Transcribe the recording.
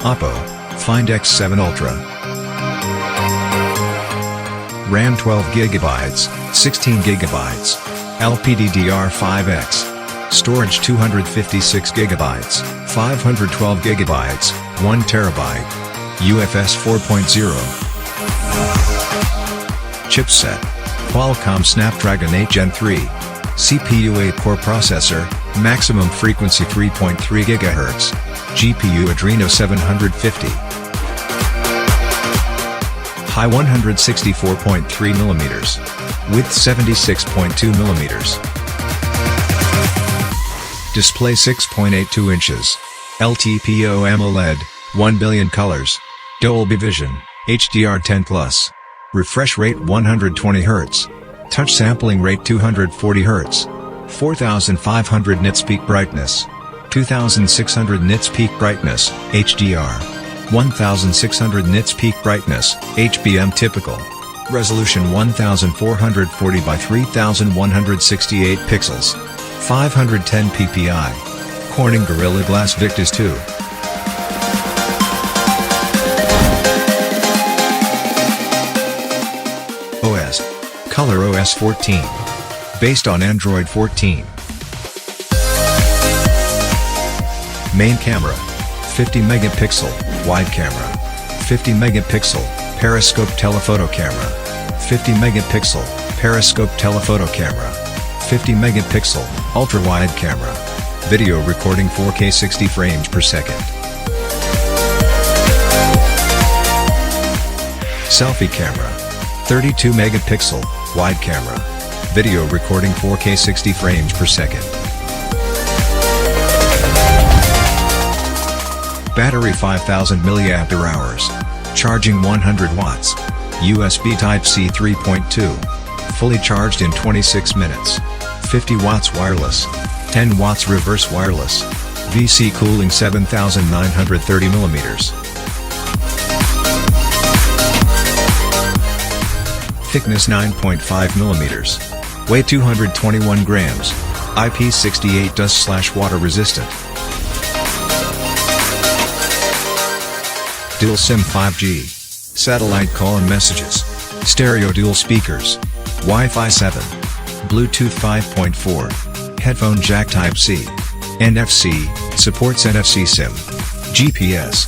OPPO Find X7 Ultra. RAM 12GB, 16GB. LPDDR5X. Storage 256GB, 512GB, 1TB. UFS 4.0. Chipset. Qualcomm Snapdragon 8 Gen 3. CPU 8-core processor, maximum frequency 3.3 GHz. GPU Adreno 750. High 164.3mm. Width 76.2mm. Display 6.82 inches. LTPO AMOLED, 1 billion colors. Dolby Vision, HDR10+. Refresh rate 120 Hz. Touch sampling rate 240 Hz. 4500 nits peak brightness. 2600 nits peak brightness, HDR. 1600 nits peak brightness, HBM typical. Resolution 1440 by 3168 pixels. 510 ppi. Corning Gorilla Glass Victus 2. OS. Color OS 14. Based on Android 14. Main camera. 50 megapixel, wide camera. 50 megapixel, periscope telephoto camera. 50 megapixel, periscope telephoto camera. 50 megapixel, ultra-wide camera. Video recording 4K 60 frames per second. Selfie camera. 32 megapixel, wide camera. Video recording 4K 60 frames per second. Battery 5000 mAh. Charging 100 watts. USB Type-C 3.2. Fully charged in 26 minutes. 50 watts wireless. 10 watts reverse wireless. VC cooling 7930 mm. Thickness 9.5 mm. Weight 221 grams. IP68 dust/water resistant. Dual SIM 5G. Satellite call and messages. Stereo dual speakers. Wi-Fi 7. Bluetooth 5.4. Headphone jack Type-C. NFC, supports NFC SIM. GPS.